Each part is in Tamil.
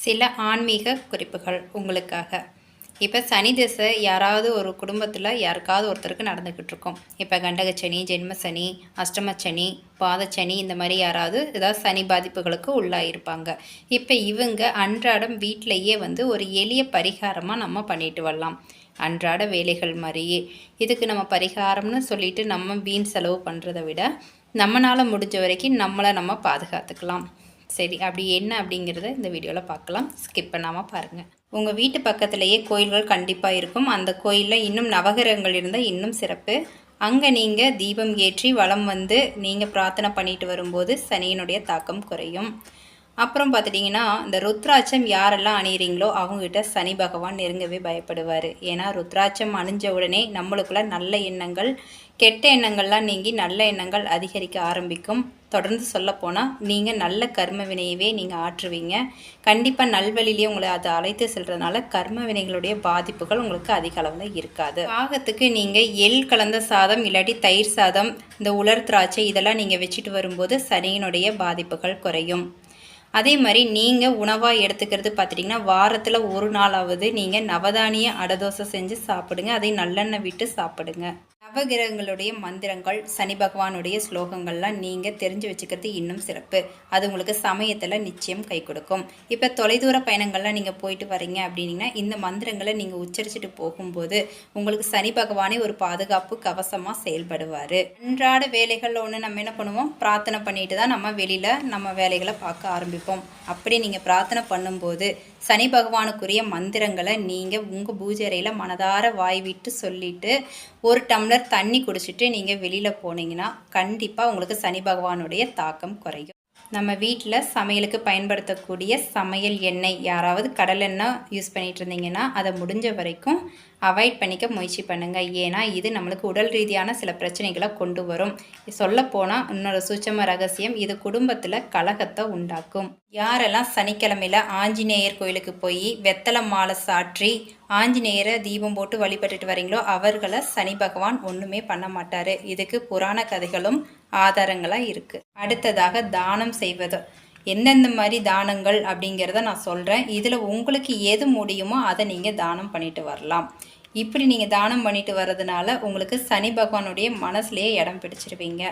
சில ஆன்மீக குறிப்புகள் உங்களுக்காக. இப்போ சனி திசை யாராவது ஒரு குடும்பத்தில் யாருக்காவது ஒருத்தருக்கு நடந்துக்கிட்டு இருக்கும். இப்போ கண்டகச்சனி, ஜென்மசனி, அஷ்டமச்சனி, பாதச்சனி, இந்த மாதிரி யாராவது ஏதாவது சனி பாதிப்புகளுக்கு உள்ளாயிருப்பாங்க. இப்போ இவங்க அன்றாடம் வீட்டிலையே ஒரு எளிய பரிகாரமாக நம்ம பண்ணிட்டு வரலாம். அன்றாட வேலைகள் மாதிரியே இதுக்கு நம்ம பரிகாரம்னு சொல்லிட்டு நம்ம வீண் செலவு பண்ணுறதை விட நம்மளால் முடிஞ்ச வரைக்கும் நம்மளை நம்ம பாதுகாத்துக்கலாம். சரி, அப்படி என்ன அப்படிங்கிறத இந்த வீடியோவில் பார்க்கலாம். ஸ்கிப் பண்ணாமல் பாருங்கள். உங்கள் வீட்டு பக்கத்துலேயே கோயில்கள் கண்டிப்பாக இருக்கும். அந்த கோயிலில் இன்னும் நவகிரகங்கள் இருந்தால் இன்னும் சிறப்பு. அங்கே நீங்கள் தீபம் ஏற்றி வலம் நீங்கள் பிரார்த்தனை பண்ணிட்டு வரும்போது சனியினுடைய தாக்கம் குறையும். அப்புறம் பார்த்துட்டிங்கன்னா, இந்த ருத்ராட்சம் யாரெல்லாம் அணியிறீங்களோ அவங்ககிட்ட சனி பகவான் நெருங்கவே பயப்படுவார். ஏன்னா ருத்ராட்சம் அணிஞ்ச உடனே நம்மளுக்குள்ள நல்ல எண்ணங்கள், கெட்ட எண்ணங்கள்லாம் நீங்கி நல்ல எண்ணங்கள் அதிகரிக்க ஆரம்பிக்கும். தொடர்ந்து சொல்லப்போனால் நீங்கள் நல்ல கர்ம வினையவே நீங்கள் ஆற்றுவீங்க. கண்டிப்பாக நல்வழியிலே உங்களை அதை அழைத்து செல்றதுனால கர்ம வினைகளுடைய பாதிப்புகள் உங்களுக்கு அதிக அளவில் இருக்காது. பாகத்துக்கு நீங்கள் எள் கலந்த சாதம் இல்லாட்டி தயிர் சாதம், இந்த உலர் திராட்சை இதெல்லாம் நீங்கள் வச்சுட்டு வரும்போது சனியினுடைய பாதிப்புகள் குறையும். அதே மாதிரி நீங்கள் உணவாக எடுத்துக்கிறது பார்த்துட்டிங்கன்னா, வாரத்தில் ஒரு நாளாவது நீங்கள் நவதானிய அடதோசை செஞ்சு சாப்பிடுங்க. அதை நல்லெண்ணெய் விட்டு சாப்பிடுங்க. நவகிரகங்களுடைய மந்திரங்கள், சனி பகவானுடைய ஸ்லோகங்கள்லாம் நீங்கள் தெரிஞ்சு வச்சுக்கிறது இன்னும் சிறப்பு. அது உங்களுக்கு சமயத்தில் நிச்சயம் கை கொடுக்கும். இப்போ தொலைதூர பயணங்கள்லாம் நீங்கள் போயிட்டு வரீங்க அப்படின்னா இந்த மந்திரங்களை நீங்கள் உச்சரிச்சுட்டு போகும்போது உங்களுக்கு சனி பகவானே ஒரு பாதுகாப்பு கவசமாக செயல்படுவார். அன்றாட வேலைகளில் ஒன்று நம்ம என்ன பண்ணுவோம், பிரார்த்தனை பண்ணிட்டு தான் நம்ம வெளியில் நம்ம வேலைகளை பார்க்க ஆரம்பிப்போம். அப்படி நீங்கள் பிரார்த்தனை பண்ணும்போது சனி பகவானுக்குரிய மந்திரங்களை நீங்கள் உங்கள் பூஜை அறையில் மனதார வாய் விட்டு சொல்லிவிட்டு ஒரு டம்ளர் தண்ணி குடிச்சிட்டு நீங்கள் வெளியில் போனீங்கன்னா கண்டிப்பாக உங்களுக்கு சனி பகவானுடைய தாக்கம் குறையும். நம்ம வீட்டில் சமையலுக்கு பயன்படுத்தக்கூடிய சமையல் எண்ணெய், யாராவது கடல் எண்ணெய் யூஸ் பண்ணிகிட்டு இருந்தீங்கன்னா அதை முடிஞ்ச வரைக்கும் அவாய்ட் பண்ணிக்க முயற்சி பண்ணுங்கள். ஏன்னா இது நம்மளுக்கு உடல் ரீதியான சில பிரச்சனைகளை கொண்டு வரும். சொல்லப்போனால் இன்னொரு சூட்சம ரகசியம், இது குடும்பத்தில் கலகத்தை உண்டாக்கும். யாரெல்லாம் சனிக்கிழமையில் ஆஞ்சநேயர் கோயிலுக்கு போய் வெத்தலை மாலை சாற்றி ஆஞ்சநேயரை தீபம் போட்டு வழிபட்டுட்டு வரீங்களோ அவர்களை சனி பகவான் ஒன்றுமே பண்ண மாட்டார். இதுக்கு புராண கதைகளும் ஆதாரங்களாக இருக்குது. அடுத்ததாக தானம் செய்வது. எந்தெந்த மாதிரி தானங்கள் அப்படிங்கிறத நான் சொல்கிறேன். இதில் உங்களுக்கு எது முடியுமோ அதை நீங்கள் தானம் பண்ணிட்டு வரலாம். இப்படி நீங்கள் தானம் பண்ணிட்டு வர்றதுனால உங்களுக்கு சனி பகவானுடைய மனசுலேயே இடம் பிடிச்சிருவீங்க.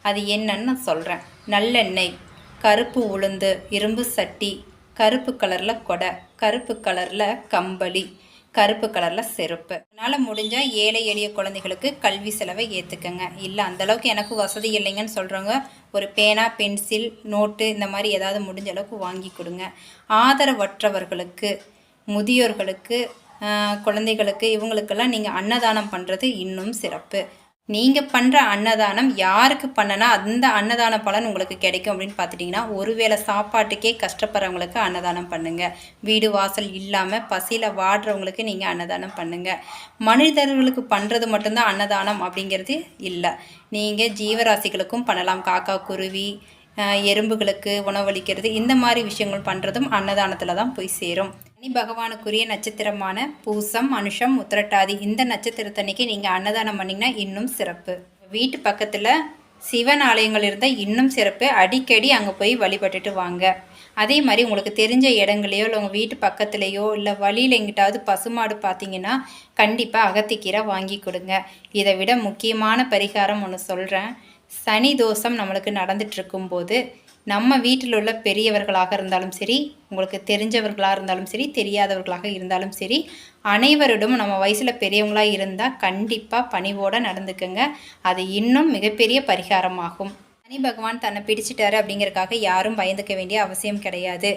அது என்னன்னு நான் சொல்கிறேன். நல்லெண்ணெய், கருப்பு உளுந்து, இரும்பு சட்டி, கருப்பு கலரில் கொடை, கருப்பு கலரில் கம்பளி, கருப்பு கலரில் செருப்பு. அதனால் முடிஞ்சால் ஏழை எளிய குழந்தைகளுக்கு கல்வி செலவை ஏற்றுக்கங்க. இல்லை அந்தளவுக்கு எனக்கு வசதி இல்லைங்கன்னு சொல்கிறவங்க ஒரு பேனா, பென்சில், நோட்டு இந்த மாதிரி ஏதாவது முடிஞ்ச அளவுக்கு வாங்கி கொடுங்க. ஆதரவற்றவர்களுக்கு, முதியோர்களுக்கு, குழந்தைகளுக்கு இவங்களுக்கெல்லாம் நீங்கள் அன்னதானம் பண்ணுறது இன்னும் சிறப்பு. நீங்கள் பண்ணுற அன்னதானம் யாருக்கு பண்ணனா அந்த அன்னதான பலன் உங்களுக்கு கிடைக்கும் அப்படின்னு பார்த்துட்டிங்கன்னா, ஒருவேளை சாப்பாட்டுக்கே கஷ்டப்படுறவங்களுக்கு அன்னதானம் பண்ணுங்கள். வீடு வாசல் இல்லாமல் பசியில் வாடுறவங்களுக்கு நீங்கள் அன்னதானம் பண்ணுங்கள். மனிதர்களுக்கு பண்ணுறது மட்டும்தான் அன்னதானம் அப்படிங்கிறது இல்லை. நீங்கள் ஜீவராசிகளுக்கும் பண்ணலாம். காக்கா, குருவி, எறும்புகளுக்கு உணவளிக்கிறது, இந்த மாதிரி விஷயங்கள் பண்ணுறதும் அன்னதானத்தில் தான் போய் சேரும். சனி பகவானுக்குரிய நட்சத்திரமான பூசம், அனுஷம், உத்திரட்டாதி இந்த நட்சத்திரத்தன்னைக்கு நீங்கள் அன்னதானம் பண்ணிங்கன்னா இன்னும் சிறப்பு. வீட்டு பக்கத்தில் சிவன் ஆலயங்கள் இருந்தால் இன்னும் சிறப்பு. அடிக்கடி அங்கே போய் வழிபட்டுட்டு வாங்க. அதே மாதிரி உங்களுக்கு தெரிஞ்ச இடங்களையோ இல்லை உங்கள் வீட்டு பக்கத்துலேயோ இல்லை வழியில் எங்கிட்டாவது பசுமாடு பார்த்தீங்கன்னா கண்டிப்பாக அகத்திக்கீரை வாங்கி கொடுங்க. இதை விட முக்கியமான பரிகாரம் ஒன்று சொல்கிறேன். சனி தோஷம் நம்மளுக்கு நடந்துட்டு இருக்கும்போது நம்ம வீட்டில் உள்ள பெரியவர்களாக இருந்தாலும் சரி, உங்களுக்கு தெரிஞ்சவர்களாக இருந்தாலும் சரி, தெரியாதவர்களாக இருந்தாலும் சரி, அனைவரிடம் நம்ம வயசில் பெரியவங்களாக இருந்தால் கண்டிப்பாக பணிவோடு நடந்துக்குங்க. அது இன்னும் மிகப்பெரிய பரிகாரமாகும். சனி பகவான் தன்னை பிடிச்சிட்டாரு அப்படிங்கிறதுக்காக யாரும் பயந்துக்க வேண்டிய அவசியம் கிடையாது.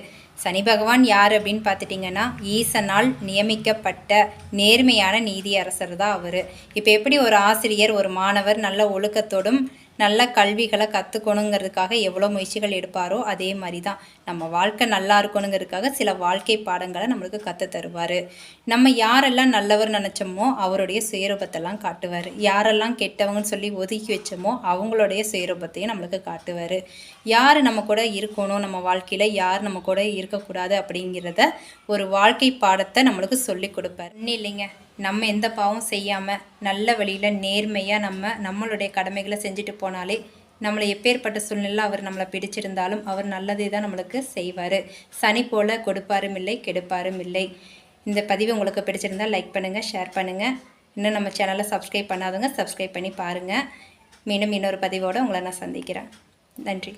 சனி பகவான் யார் அப்படின்னு பார்த்துட்டிங்கன்னா, ஈசனால் நியமிக்கப்பட்ட நேர்மையான நீதி அரசர் தான் அவர். இப்போ எப்படி ஒரு ஆசிரியர் ஒரு மாணவர் நல்ல ஒழுக்கத்தோடும் நல்ல கல்விகளை கற்றுக்கணுங்கிறதுக்காக எவ்வளோ முயற்சிகள் எடுப்பாரோ அதே மாதிரி தான் நம்ம வாழ்க்கை நல்லா இருக்கணுங்கிறதுக்காக சில வாழ்க்கை பாடங்களை நம்மளுக்கு கற்று தருவார். நம்ம யாரெல்லாம் நல்லவர் நினச்சோமோ அவருடைய சுயரூபத்தெல்லாம் காட்டுவார். யாரெல்லாம் கெட்டவங்கன்னு சொல்லி ஒதுக்கி வச்சோமோ அவங்களுடைய சுயரூபத்தையும் நம்மளுக்கு காட்டுவார். யார் நம்ம கூட இருக்கணும், நம்ம வாழ்க்கையில் யார் நம்ம கூட இருக்கக்கூடாது அப்படிங்கிறத ஒரு வாழ்க்கை பாடத்தை நம்மளுக்கு சொல்லி கொடுப்பார். இன்னும் இல்லைங்க, நம்ம எந்த பாவம் செய்யாமல் நல்ல வழியில் நேர்மையாக நம்மளுடைய கடமைகளை செஞ்சுட்டு போனாலே நம்மளை எப்பேற்பட்ட சூழ்நிலை அவர் நம்மளை பிடிச்சிருந்தாலும் அவர் நல்லதே தான் நம்மளுக்கு செய்வார். சனி போல் கொடுப்பாரும் இல்லை கெடுப்பாரும் இல்லை. இந்த பதிவு உங்களுக்கு பிடிச்சிருந்தால் லைக் பண்ணுங்கள், ஷேர் பண்ணுங்கள். இன்னும் நம்ம சேனலை சப்ஸ்கிரைப் பண்ணாதவங்க சப்ஸ்கிரைப் பண்ணி பாருங்கள். மீண்டும் இன்னொரு பதிவோடு உங்களை நான் சந்திக்கிறேன். நன்றி.